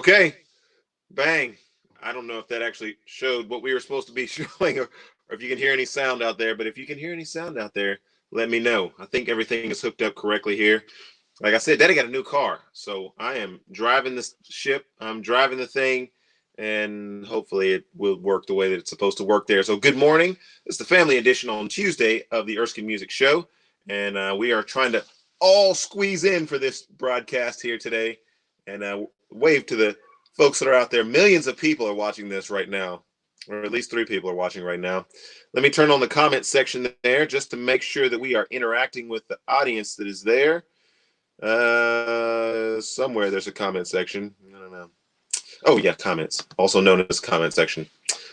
Okay, bang. I don't know if that actually showed what we were supposed to be showing, or if you can hear any sound out there. But if you can hear any sound out there, let me know. I think everything is hooked up correctly here. Like I said, Daddy got a new car, so I am driving this ship. I'm driving the thing, and hopefully it will work the way that it's supposed to work there. So good morning. It's the family edition on Tuesday of the Erskine Music Show, and we are trying to all squeeze in for this broadcast here today. And wave to the folks that are out there. Millions of people are watching this right now, or at least 3 people are watching right now. Let me turn on the comment section there just to make sure that we are interacting with the audience that is there. Somewhere there's a comment section. I don't know. Oh yeah, comments, also known as comment section.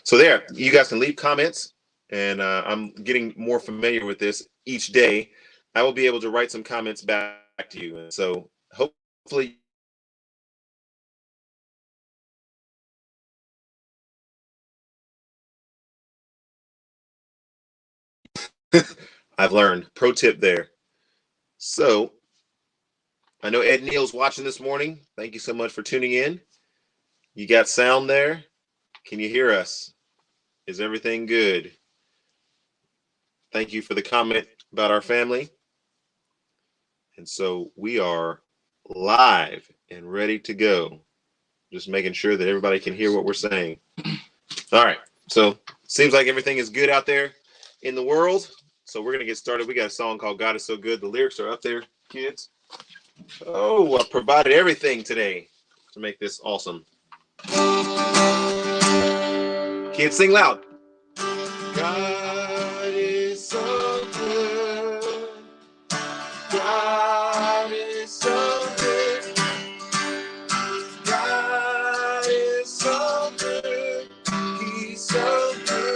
So there, you guys can leave comments, and I'm getting more familiar with this each day. I will be able to write some comments back to you, and so hopefully. I've learned. Pro tip there. So I know Ed Neal's watching this morning. Thank you so much for tuning in. You got sound there? Can you hear us? Is everything good? Thank you for the comment about our family. And so we are live and ready to go. Just making sure that everybody can hear what we're saying. All right. So seems like everything is good out there in the world. So we're going to get started. We got a song called God Is So Good. The lyrics are up there, kids. Oh, I provided everything today to make this awesome. Kids, sing loud. God is so good. God is so good. God is so good. He's so good.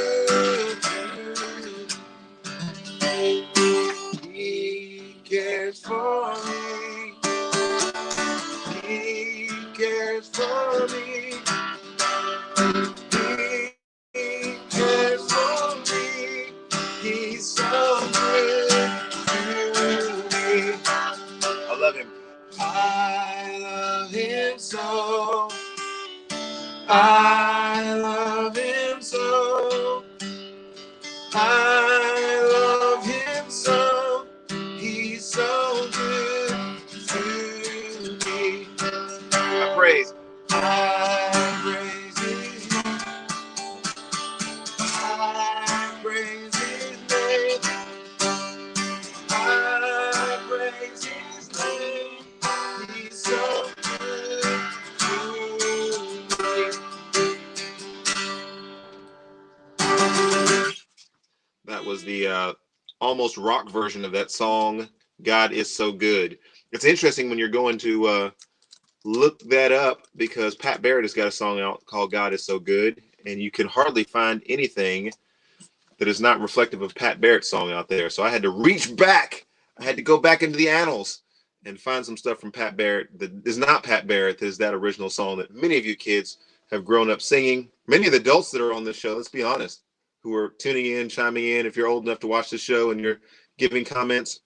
He cares for me. He cares for me. He cares for me. He's so good to me. I love him. I love him so. I love him so. I love him so. He's so good to me. I praise. I praise his name. I praise his name. I praise his name. He's so good to me. That was the almost rock version of that song, God Is So Good. It's interesting when you're going to look that up, because Pat Barrett has got a song out called God Is So Good, and you can hardly find anything that is not reflective of Pat Barrett's song out there. So I had to reach back. I had to go back into the annals and find some stuff from Pat Barrett that is not Pat Barrett, that is that original song that many of you kids have grown up singing. Many of the adults that are on this show, let's be honest, who are tuning in, chiming in, if you're old enough to watch the show and you're giving comments,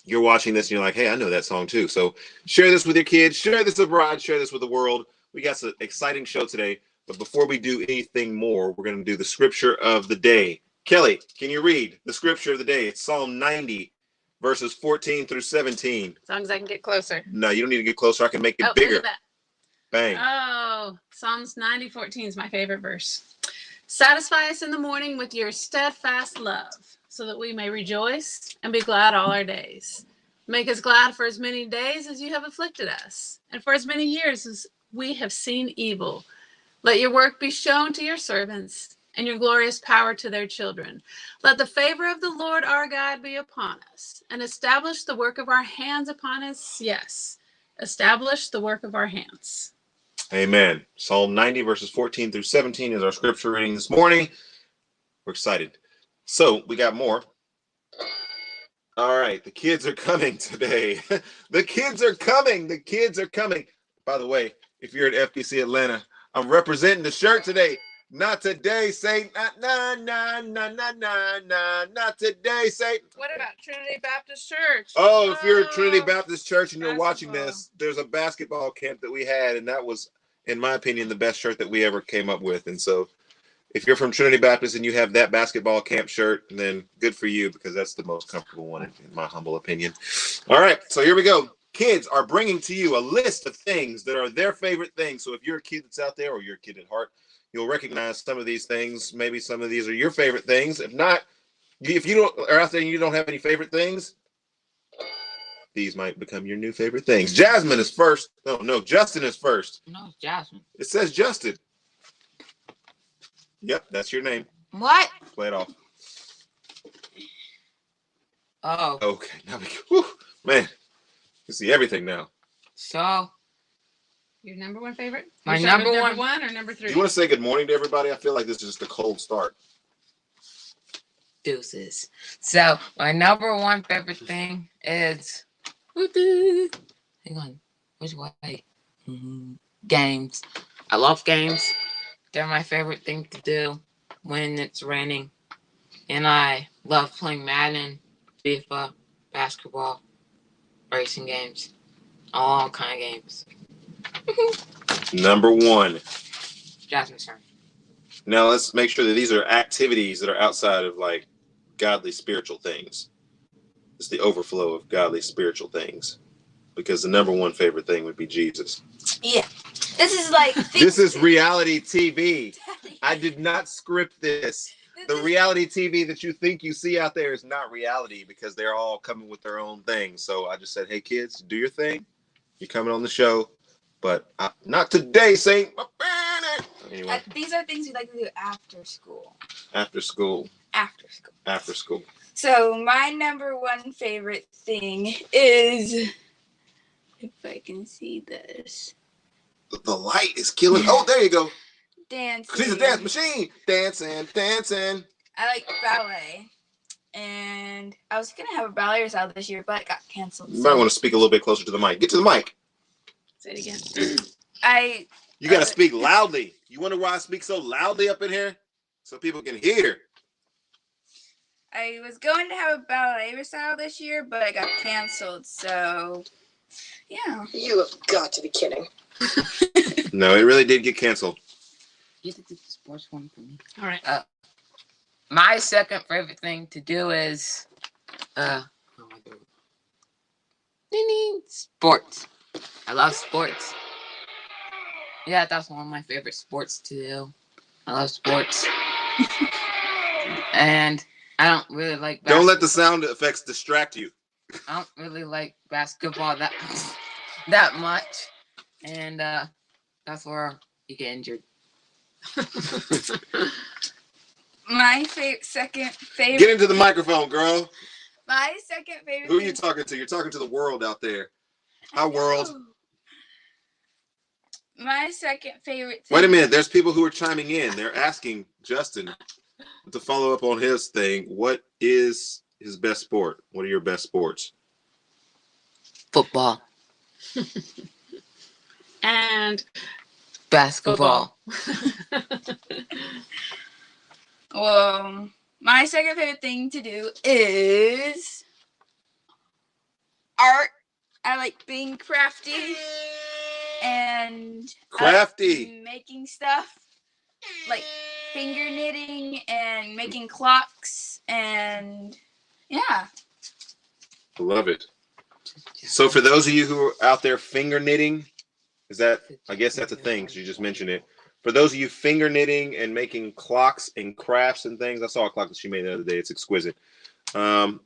you're watching this and you're like, hey, I know that song too. So share this with your kids, share this abroad, share this with the world. We got an exciting show today. But before we do anything more, we're going to do the scripture of the day. Kelly, can you read the scripture of the day? It's Psalm 90, verses 14 through 17. As long as I can get closer. No, you don't need to get closer. I can make it bigger. Look at that. Bang. Oh, Psalms 90:14 is my favorite verse. Satisfy us in the morning with your steadfast love, so that we may rejoice and be glad all our days. Make us glad for as many days as you have afflicted us, and for as many years as we have seen evil. Let your work be shown to your servants, and your glorious power to their children. Let the favor of the Lord our God be upon us, and establish the work of our hands upon us. Yes, establish the work of our hands. Amen. Psalm 90, verses 14 through 17 is our scripture reading this morning. We're excited. So we got more. All right, the kids are coming today. The kids are coming. The kids are coming. By the way, if you're at FBC Atlanta, I'm representing the shirt today. Not today, Satan. Not today, Satan. What about Trinity Baptist Church? Oh, if you're at Trinity Baptist Church and you're watching this, there's a basketball camp that we had, and that was in my opinion, the best shirt that we ever came up with. And so if you're from Trinity Baptist and you have that basketball camp shirt, then good for you, because that's the most comfortable one in my humble opinion. All right, so here we go. Kids are bringing to you a list of things that are their favorite things. So if you're a kid that's out there, or you're a kid at heart, you'll recognize some of these things. Maybe some of these are your favorite things. If not, if you don't are out there and you don't have any favorite things, these might become your new favorite things. Jasmine is first. No, Justin is first. No, it's Jasmine. It says Justin. Yep, that's your name. What? Play it off. Oh. Okay, now we whew, man, you see everything now. So Your number one favorite? My You start with number number one or number Do three? you want to say good morning to everybody? I feel like this is just a cold start. deuces. So my number one favorite thing is hang on, which way? Games. I love games. They're my favorite thing to do when it's raining. And I love playing Madden, FIFA, basketball, racing games, all kind of games. Number one. Jasmine's turn. Now let's make sure that these are activities that are outside of like godly spiritual things. It's the overflow of godly spiritual things. Because the number one favorite thing would be Jesus. Yeah. This is like This is reality TV. I did not script this. The reality TV that you think you see out there is not reality, because they're all coming with their own thing. So I just said, hey kids, do your thing. You're coming on the show, but not today, Saint. Anyway, these are things we like to do after school. after school. After school. After school. So my number one favorite thing is, if I can see this, The light is killing. Oh, there you go. dancing. She's a dance machine. Dancing, dancing. I like ballet, and I was gonna have a ballet recital this year, but it got canceled. You might want to speak a little bit closer to the mic. Get to the mic. Say it again. You got to speak loudly. You wonder why I speak so loudly up in here? So people can hear. I was going to have a ballet recital this year, but it got canceled. So, yeah. You have got to be kidding. No, it really did get canceled. You did the sports one for me. All right. My second favorite thing to do is sports. I love sports. Yeah, that's one of my favorite sports to do. I love sports. And I don't really like basketball. Don't let the sound effects distract you. I don't really like basketball that much. And that's where you get injured. My second favorite. Get into the microphone, girl. My second favorite. Who are you thing- talking to? You're talking to the world out there. Our world. My second favorite. Thing. Wait a minute. There's people who are chiming in. They're asking Justin to follow up on his thing. What is his best sport? What are your best sports? Football. And Basketball. Well, my second favorite thing to do is art. I like being crafty and Crafty. I like making stuff like finger knitting and making clocks, and yeah. I love it. So for those of you who are out there finger knitting, I guess that's a thing, because you just mentioned it. For those of you finger knitting and making clocks and crafts and things, I saw a clock that she made the other day. It's exquisite. That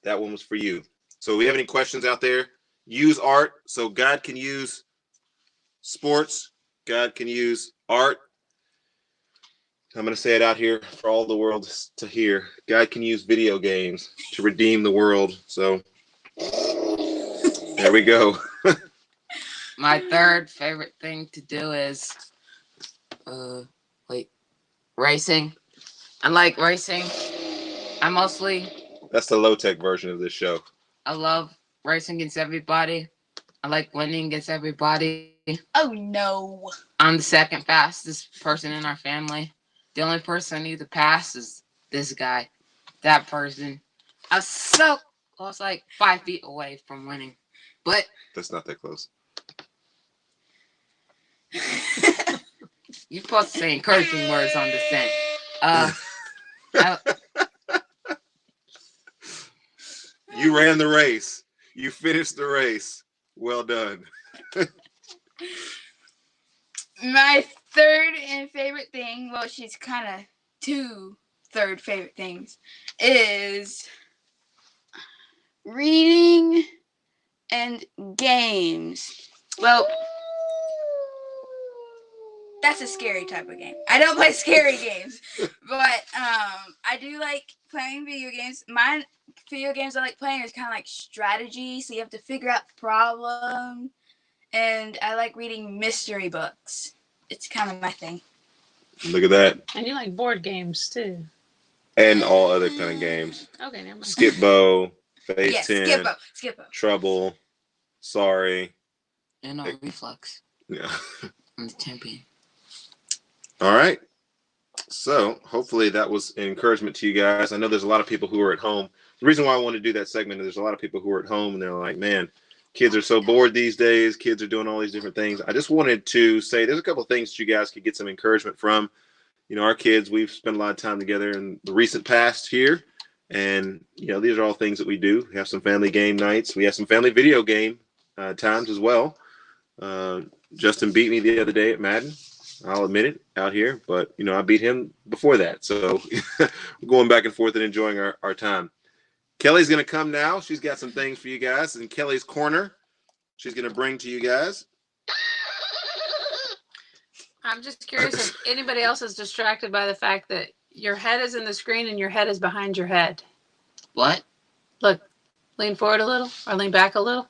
one was for you. So we have any questions out there? Use art. So God can use sports. God can use art. I'm going to say it out here for all the world to hear. God can use video games to redeem the world. So there we go. My third favorite thing to do is racing. I like racing. That's the low-tech version of this show. I love racing against everybody. I like winning against everybody. Oh no. I'm the second fastest person in our family. The only person I need to pass is this guy. That person. I was like 5 feet away from winning. But That's not that close. You're supposed to say encouraging words on the thing. I, You ran the race. You finished the race. Well done. My third and favorite thing, well, she's kind of two third favorite things, is reading and games. Well, that's a scary type of game. I don't play scary games, but I do like playing video games. My video games I like playing is kind of like strategy, so you have to figure out the problem. And I like reading mystery books. It's kind of my thing. Look at that. And you like board games too. And all other kind of games. Okay, never mind. Skip Bow, Phase Yes, 10, Skippo. Trouble, Sorry. and reflux. Yeah. I'm the champion. All right. So hopefully that was an encouragement to you guys. I know there's a lot of people who are at home. The reason why I want to do that segment is there's a lot of people who are at home and they're like, man, kids are so bored these days. Kids are doing all these different things. I just wanted to say there's a couple of things that you guys could get some encouragement from. You know, our kids, we've spent a lot of time together in the recent past here. And, you know, these are all things that we do. We have some family game nights. We have some family video game times as well. Justin beat me the other day at Madden. I'll admit it out here. But, you know, I beat him before that. So we're going back and forth and enjoying our time. Kelly's going to come now. She's got some things for you guys in Kelly's corner. She's going to bring to you guys. I'm just curious if anybody else is distracted by the fact that your head is in the screen and your head is behind your head. What? Look, lean forward a little or lean back a little.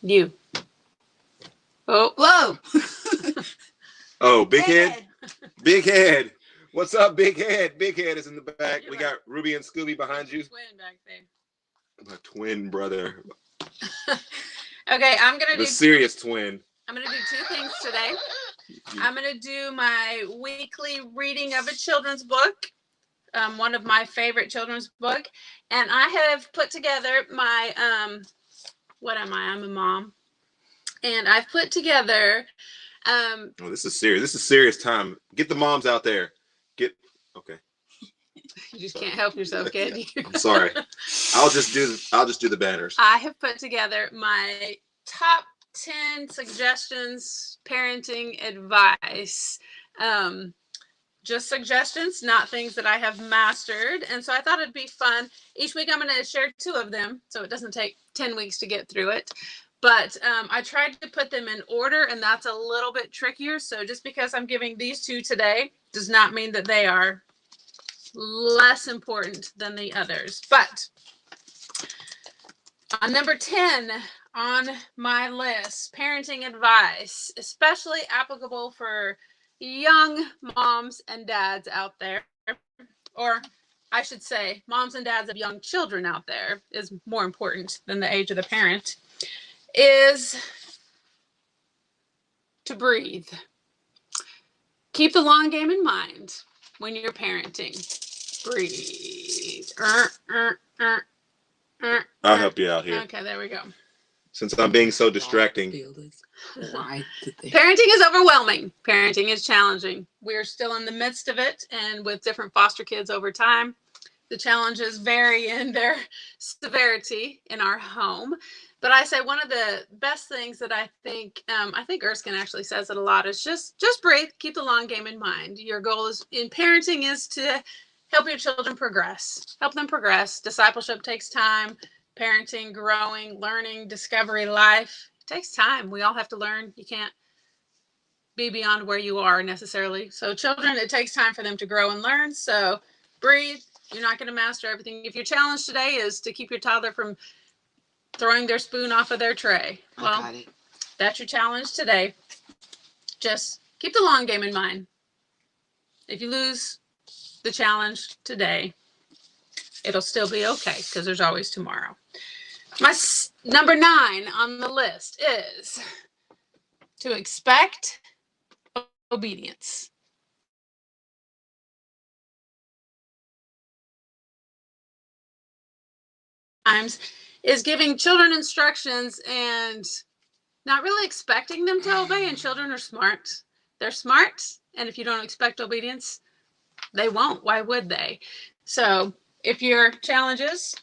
You. Oh, Whoa! Oh, big head. Big head. What's up, big head? Big head is in the back. You're We right. got Ruby and Scooby behind you. Twin back there. My twin brother. Okay, I'm gonna The do serious twin. two things today. I'm gonna do my weekly reading of a children's book, one of my favorite children's book, and I have put together my what am I? I'm a mom, and I've put together Oh, this is serious. This is serious time. Get the moms out there. Okay. you just can't help yourself, can you? I'm sorry. I'll just do the banners. I have put together my top 10 suggestions, parenting advice. Just suggestions, not things that I have mastered. And so I thought it'd be fun. Each week I'm going to share 2 of them, so it doesn't take 10 weeks to get through it. But I tried to put them in order, and that's a little bit trickier. So just because I'm giving these 2 today does not mean that they are less important than the others. But on number 10 on my list, parenting advice, especially applicable for young moms and dads out there, or I should say moms and dads of young children out there is more important than the age of the parent, is to breathe. Keep the long game in mind when you're parenting. Breathe. I'll help you out here. Okay, there we go. Since I'm being so distracting. Why did they? Parenting is overwhelming. Parenting is challenging. We're still in the midst of it, and with different foster kids over time, the challenges vary in their severity in our home. But I say one of the best things that I think Erskine actually says it a lot, is just breathe, keep the long game in mind. Your goal is in parenting is to help your children progress, help them progress. Discipleship takes time. Parenting, growing, learning, discovery, life, it takes time. We all have to learn. You can't be beyond where you are necessarily. So children, it takes time for them to grow and learn. So breathe. You're not going to master everything. If your challenge today is to keep your toddler from throwing their spoon off of their tray, well, that's your challenge today. Just keep the long game in mind. If you lose the challenge today, it'll still be okay because there's always tomorrow. My number 9 on the list is to expect obedience. Times is giving children instructions and not really expecting them to obey, and children are smart. They're smart, and if you don't expect obedience, they won't. Why would they? So if your challenge is,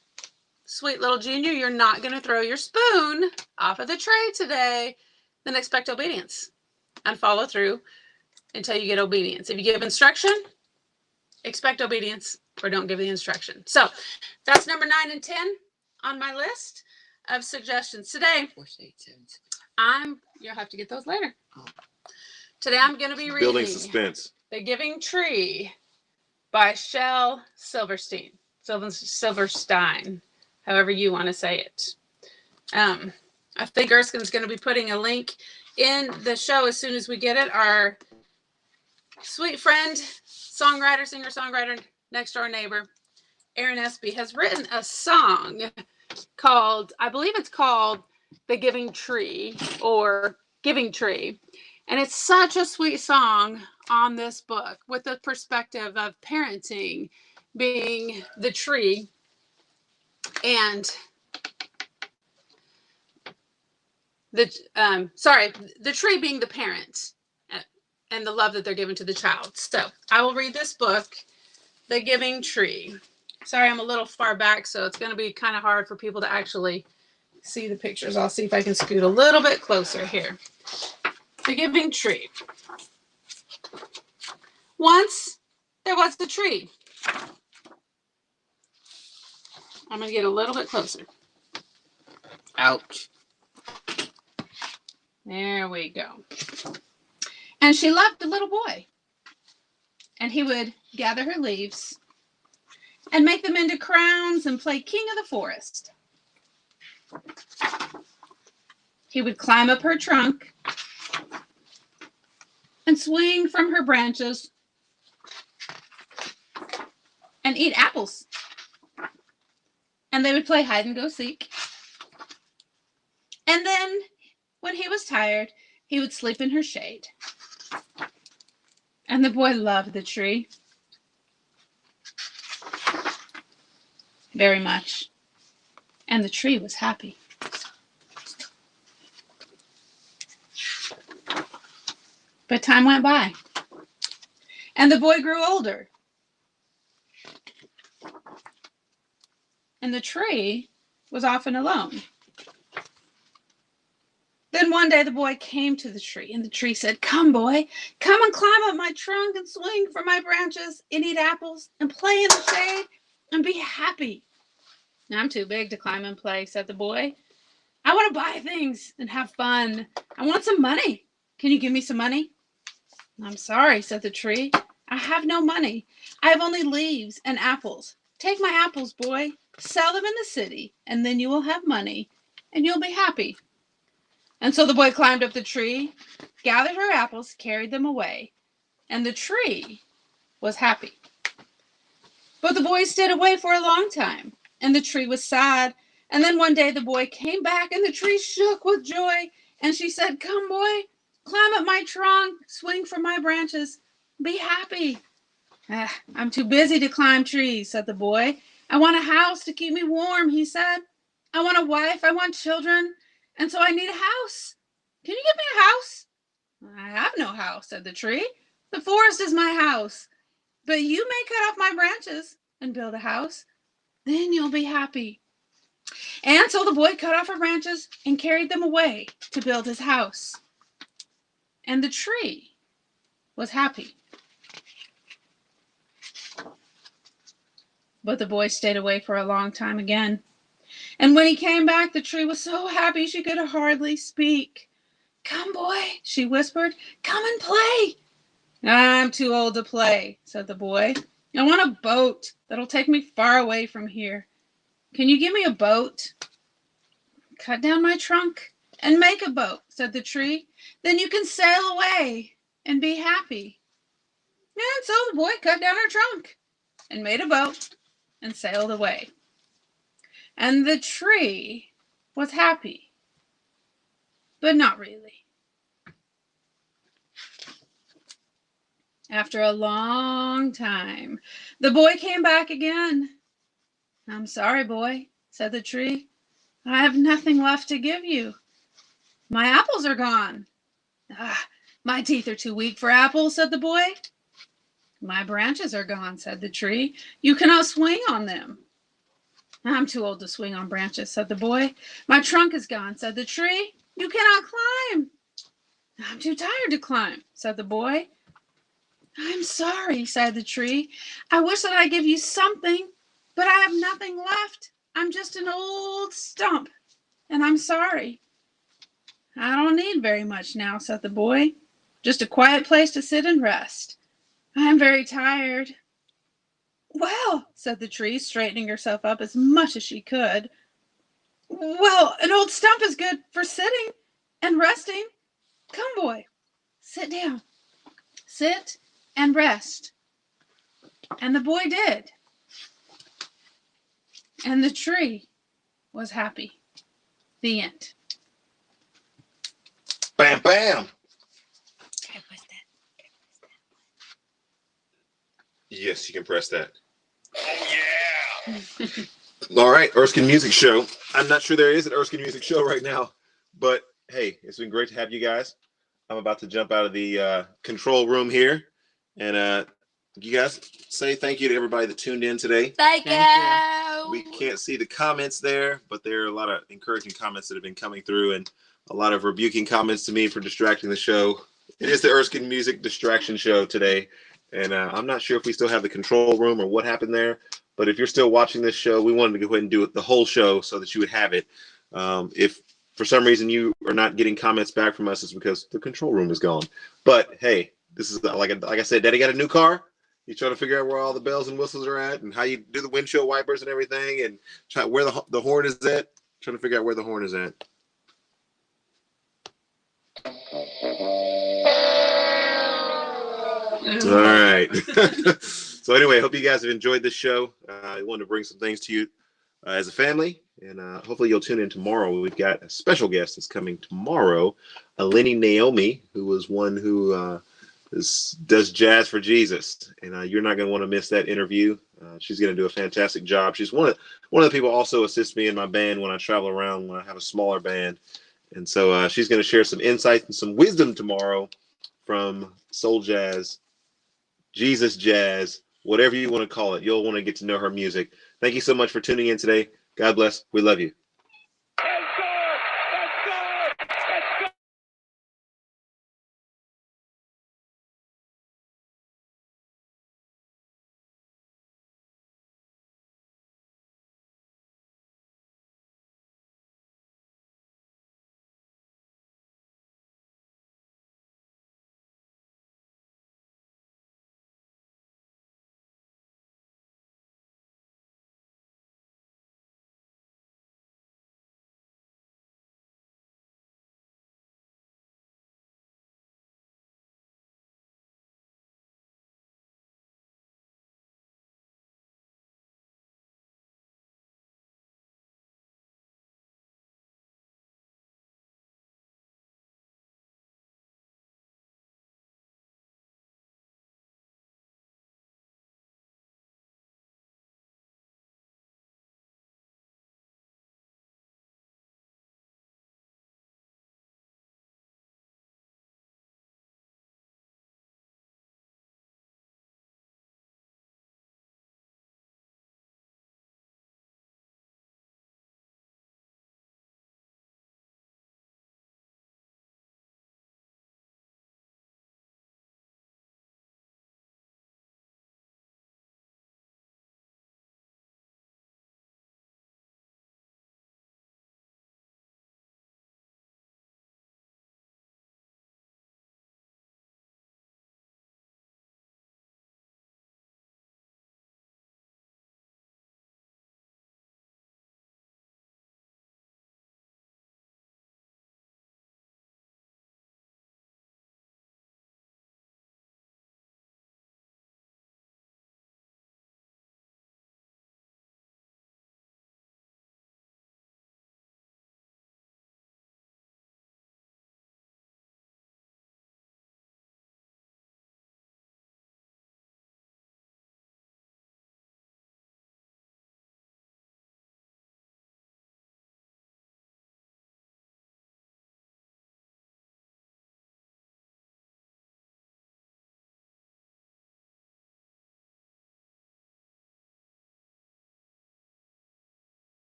sweet little junior, you're not going to throw your spoon off of the tray today, then expect obedience and follow through until you get obedience. If you give instruction, expect obedience, or don't give the instruction. So that's number 9 and 10 on my list of suggestions. Today, 4, 8, 7, 6. you'll have to get those later. Today I'm going to be reading Building suspense. The Giving Tree by Shel Silverstein, however you want to say it. I think Erskine's going to be putting a link in the show as soon as we get it. Our sweet friend, songwriter, singer-songwriter, next door neighbor, Aaron Espy, has written a song called, I believe it's called The Giving Tree or Giving Tree. And it's such a sweet song on this book with the perspective of parenting being the tree and the tree being the parent and the love that they're given to the child. So I will read this book, The Giving Tree. Sorry, I'm a little far back, so it's going to be kind of hard for people to actually see the pictures. I'll see if I can scoot a little bit closer here. The Giving Tree. Once there was the tree. I'm going to get a little bit closer. Ouch. There we go. And she loved a little boy. And he would gather her leaves and make them into crowns and play king of the forest. He would climb up her trunk and swing from her branches and eat apples. And they would play hide and go seek. And then when he was tired, he would sleep in her shade. And the boy loved the tree very much. And the tree was happy. But time went by. And the boy grew older. And the tree was often alone. Then one day the boy came to the tree, and the tree said, "Come, boy, come and climb up my trunk and swing from my branches and eat apples and play in the shade and be happy." "I'm too big to climb and play," said the boy. "I want to buy things and have fun. I want some money. Can you give me some money?" "I'm sorry," said the tree. "I have no money. I have only leaves and apples. Take my apples, boy. Sell them in the city, and then you will have money, and you'll be happy." And so the boy climbed up the tree, gathered her apples, carried them away, and the tree was happy. But the boy stayed away for a long time, and the tree was sad. And then one day the boy came back, and the tree shook with joy, and she said, "Come, boy, climb up my trunk, swing from my branches, be happy." "I'm too busy to climb trees," said the boy. "I want a house to keep me warm," he said. "I want a wife, I want children, and so I need a house. Can you give me a house?" "I have no house," said the tree. "The forest is my house. But you may cut off my branches and build a house. Then you'll be happy." And so the boy cut off her branches and carried them away to build his house. And the tree was happy. But the boy stayed away for a long time again. And when he came back, the tree was so happy she could hardly speak. "Come, boy," she whispered. "Come and play." "I'm too old to play," said the boy. "I want a boat that'll take me far away from here. Can you give me a boat?" "Cut down my trunk and make a boat," said the tree. "Then you can sail away and be happy." And so the boy cut down her trunk and made a boat and sailed away. And the tree was happy, but not really. After a long time, the boy came back again. "I'm sorry, boy," said the tree. "I have nothing left to give you." My apples are gone. Ah, my teeth are too weak for apples, said the boy. My branches are gone, said the tree. You cannot swing on them. I'm too old to swing on branches, said the boy. My trunk is gone, said the tree. You cannot climb. I'm too tired to climb, said the boy. I'm sorry, sighed the tree. I wish that I give you something, but I have nothing left. I'm just an old stump, and I'm sorry. I don't need very much now, said the boy. Just a quiet place to sit and rest. I'm very tired. Well, said the tree, straightening herself up as much as she could. Well, an old stump is good for sitting and resting. Come, boy, sit down. Sit and rest. And the boy did. And the tree was happy. The end. Bam, bam. Yes, you can press that. Oh, yeah. All right, Erskine Music Show. I'm not sure there is an Erskine Music Show right now, but hey, it's been great to have you guys. I'm about to jump out of the control room here, and you guys say thank you to everybody that tuned in today. Thank Thank you. We can't see the comments there, but there are a lot of encouraging comments that have been coming through, and a lot of rebuking comments to me for distracting the show. It is the Erskine Music Distraction Show today, and I'm not sure if we still have the control room or what happened there, but if you're still watching this show, we wanted to go ahead and do it the whole show so that you would have it. If for some reason you are not getting comments back from us, it's because the control room is gone. But hey, this is like I said, Daddy got a new car. He's trying to figure out where all the bells and whistles are at and how you do the windshield wipers and everything, and try where the horn is at. Trying to figure out where the horn is at. All right. So anyway, hope you guys have enjoyed this show. I wanted to bring some things to you as a family, and hopefully you'll tune in tomorrow. We've got a special guest that's coming tomorrow, Eleni Naomi, who was one who does jazz for Jesus, and you're not going to want to miss that interview. She's going to do a fantastic job. She's one of the people also assists me in my band when I travel around when I have a smaller band, and so she's going to share some insights and some wisdom tomorrow from soul jazz, Jesus jazz, whatever you want to call it. You'll want to get to know her music. Thank you so much for tuning in today. God bless. We love you.